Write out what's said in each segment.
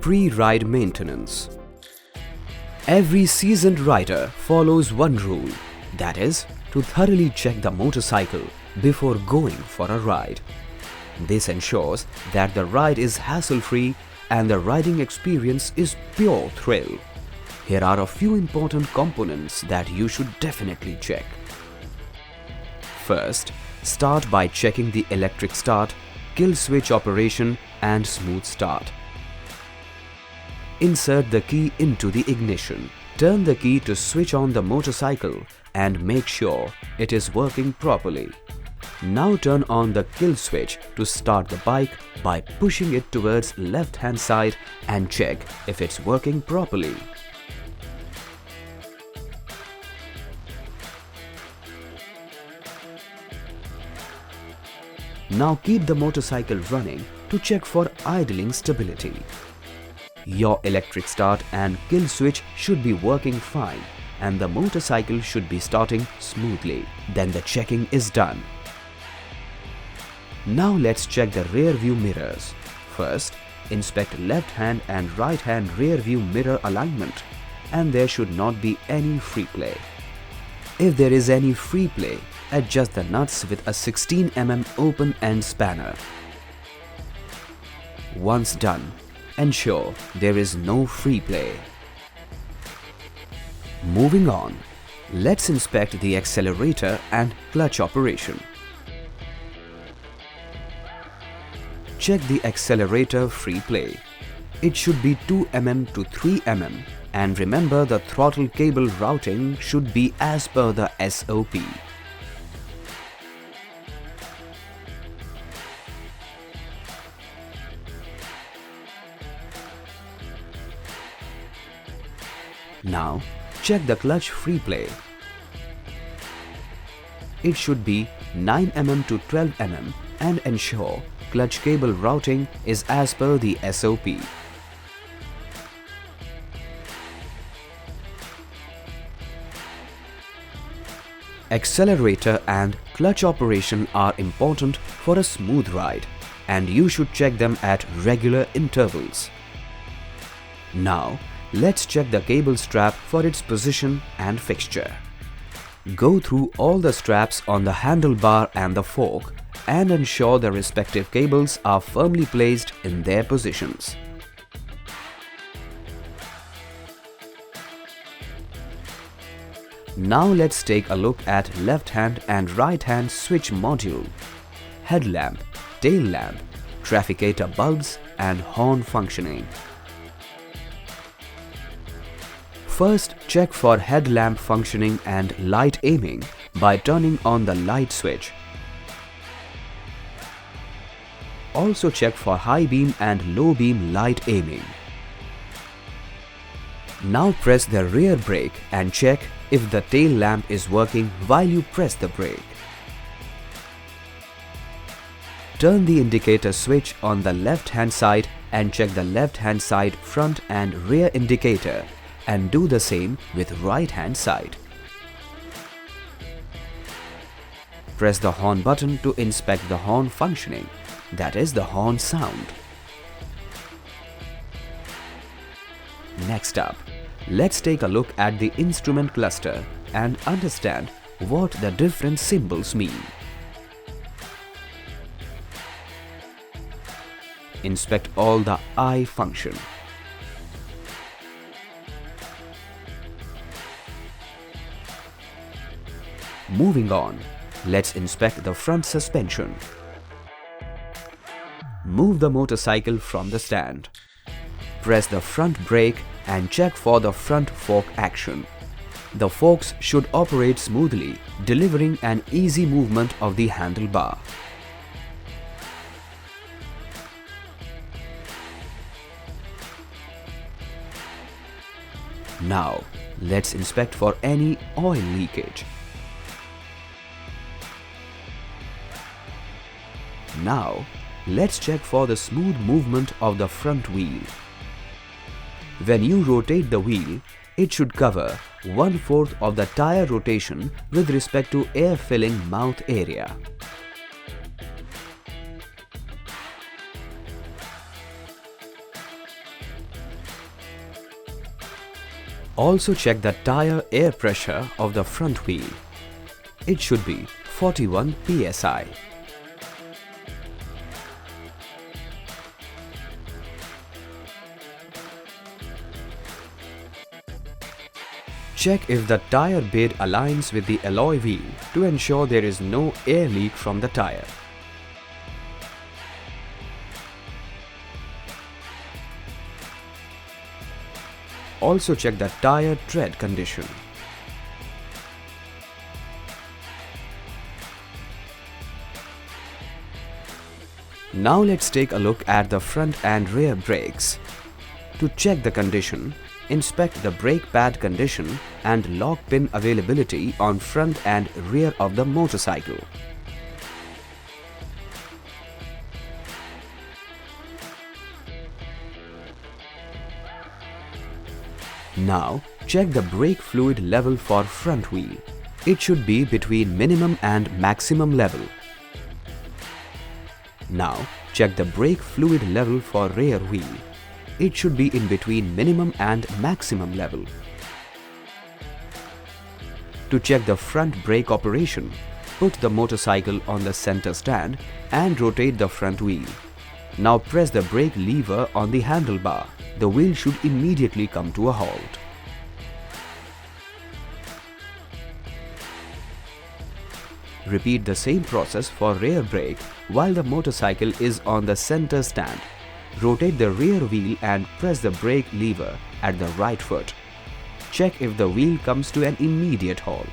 Pre-ride maintenance. Every seasoned rider follows one rule, that is, to thoroughly check the motorcycle before going for a ride. This ensures that the ride is hassle-free and the riding experience is pure thrill. Here are a few important components that you should definitely check. First, start by checking the electric start, kill switch operation and smooth start. Insert the key into the ignition. Turn the key to switch on the motorcycle and make sure it is working properly. Now turn on the kill switch to start the bike by pushing it towards left-hand side and check if it's working properly. Now keep the motorcycle running to check for idling stability. Your electric start and kill switch should be working fine and the motorcycle should be starting smoothly. Then the checking is done. Now let's check the rear view mirrors. First, inspect left hand and right hand rear view mirror alignment, and there should not be any free play. If there is any free play, adjust the nuts with a 16 mm open end spanner. Once done, ensure there is no free play. Moving on, let's inspect the accelerator and clutch operation. Check the accelerator free play. It should be 2 mm to 3 mm, and remember the throttle cable routing should be as per the SOP. Now, check the clutch free play. It should be 9 mm to 12 mm and ensure clutch cable routing is as per the SOP. Accelerator and clutch operation are important for a smooth ride, and you should check them at regular intervals. Now, let's check the cable strap for its position and fixture. Go through all the straps on the handlebar and the fork and ensure the respective cables are firmly placed in their positions. Now let's take a look at left hand and right hand switch module, headlamp, tail lamp, trafficator bulbs and horn functioning. First, check for headlamp functioning and light aiming by turning on the light switch. Also check for high beam and low beam light aiming. Now press the rear brake and check if the tail lamp is working while you press the brake. Turn the indicator switch on the left hand side and check the left hand side front and rear indicator, and do the same with right hand side. Press the horn button to inspect the horn functioning, that is the horn sound. Next up, let's take a look at the instrument cluster and understand what the different symbols mean. Inspect all the I function. Moving on, let's inspect the front suspension. Move the motorcycle from the stand. Press the front brake and check for the front fork action. The forks should operate smoothly, delivering an easy movement of the handlebar. Now, let's inspect for any oil leakage. Now, let's check for the smooth movement of the front wheel. When you rotate the wheel, it should cover 1/4 of the tire rotation with respect to air filling mouth area. Also check the tire air pressure of the front wheel. It should be 41 psi. Check if the tire bed aligns with the alloy wheel to ensure there is no air leak from the tire. Also check the tire tread condition. Now let's take a look at the front and rear brakes. To check the condition, inspect the brake pad condition and lock pin availability on front and rear of the motorcycle. Now check the brake fluid level for front wheel. It should be between minimum and maximum level. Now check the brake fluid level for rear wheel. It should be in between minimum and maximum level. To check the front brake operation, put the motorcycle on the center stand and rotate the front wheel. Now press the brake lever on the handlebar. The wheel should immediately come to a halt. Repeat the same process for rear brake while the motorcycle is on the center stand. Rotate the rear wheel and press the brake lever at the right foot. Check if the wheel comes to an immediate halt.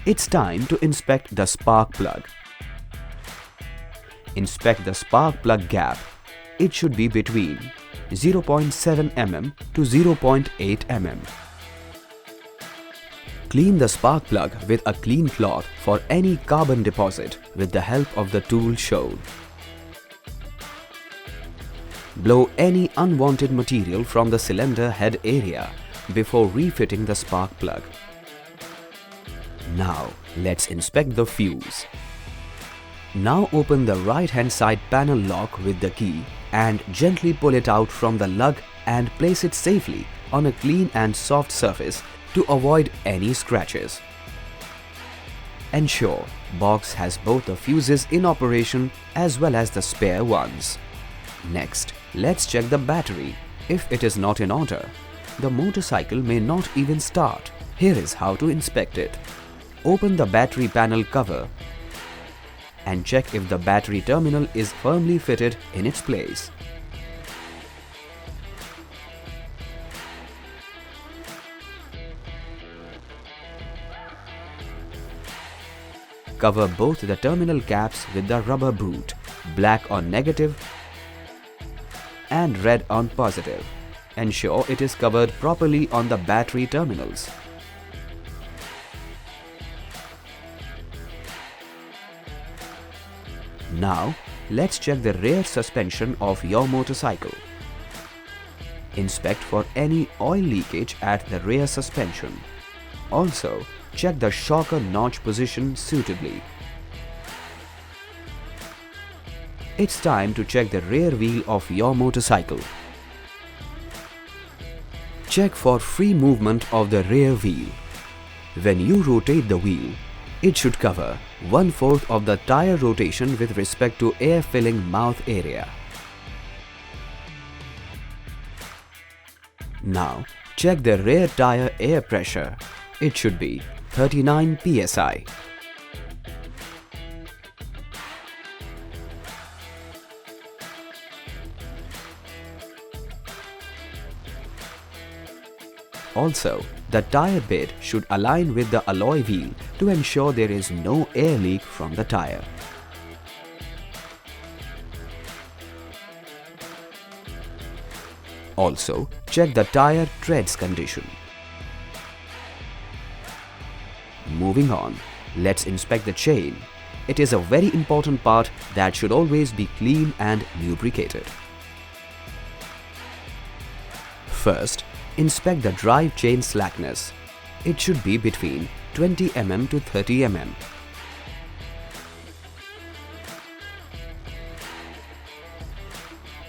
It's time to inspect the spark plug. Inspect the spark plug gap. It should be between 0.7 mm to 0.8 mm. Clean the spark plug with a clean cloth for any carbon deposit with the help of the tool shown. Blow any unwanted material from the cylinder head area before refitting the spark plug. Now let's inspect the fuse. Now open the right hand side panel lock with the key and gently pull it out from the lug and place it safely on a clean and soft surface to avoid any scratches. Ensure box has both the fuses in operation as well as the spare ones. Next, let's check the battery. If it is not in order, the motorcycle may not even start. Here is how to inspect it. Open the battery panel cover and check if the battery terminal is firmly fitted in its place. Cover both the terminal caps with the rubber boot, black on negative and red on positive. Ensure it is covered properly on the battery terminals. Now, let's check the rear suspension of your motorcycle. Inspect for any oil leakage at the rear suspension. Also, check the shocker notch position suitably. It's time to check the rear wheel of your motorcycle. Check for free movement of the rear wheel. When you rotate the wheel, it should cover 1/4 of the tire rotation with respect to air filling mouth area. Now, check the rear tire air pressure. It should be 39 psi. Also, the tire bed should align with the alloy wheel to ensure there is no air leak from the tire. Also, check the tire treads condition. Moving on, let's inspect the chain. It is a very important part that should always be clean and lubricated. First, inspect the drive chain slackness. It should be between 20 mm to 30 mm.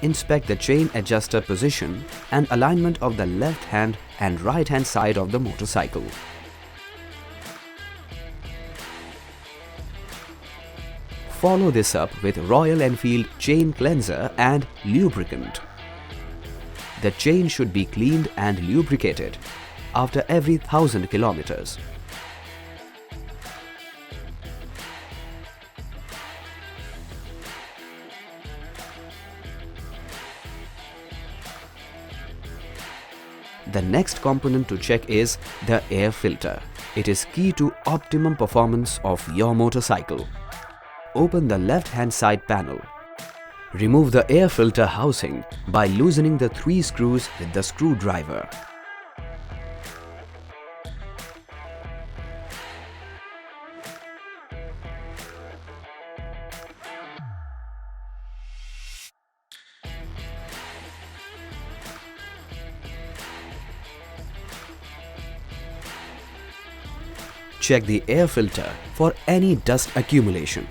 Inspect the chain adjuster position and alignment of the left hand and right hand side of the motorcycle. Follow this up with Royal Enfield chain cleanser and lubricant. The chain should be cleaned and lubricated after every 1000 kilometers. The next component to check is the air filter. It is key to optimum performance of your motorcycle. Open the left-hand side panel. Remove the air filter housing by loosening the 3 screws with the screwdriver. Check the air filter for any dust accumulation.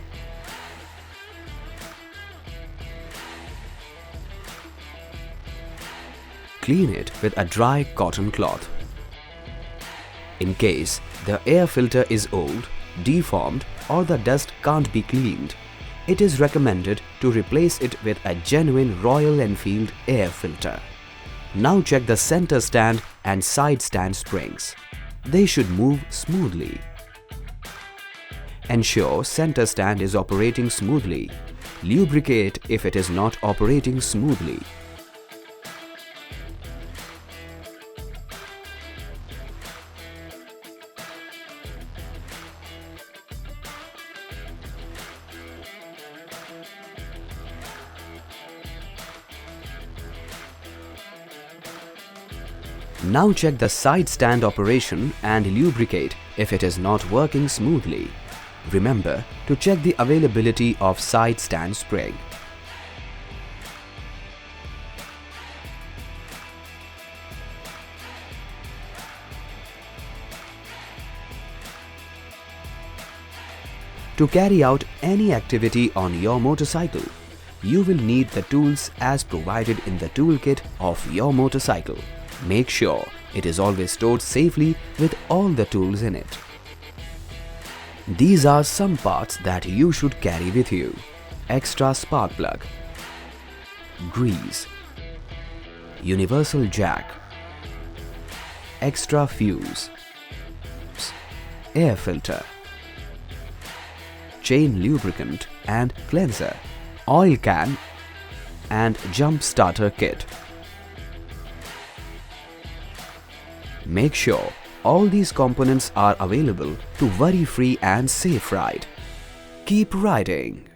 Clean it with a dry cotton cloth. In case the air filter is old, deformed or the dust can't be cleaned, it is recommended to replace it with a genuine Royal Enfield air filter. Now check the center stand and side stand springs. They should move smoothly. Ensure center stand is operating smoothly. Lubricate if it is not operating smoothly. Now check the side stand operation and lubricate if it is not working smoothly. Remember to check the availability of side stand spring. To carry out any activity on your motorcycle, you will need the tools as provided in the toolkit of your motorcycle. Make sure it is always stored safely with all the tools in it. These are some parts that you should carry with you. Extra spark plug, grease, universal jack, extra fuse, air filter, chain lubricant and cleanser, oil can and jump starter kit. Make sure all these components are available to worry-free and safe ride. Keep riding!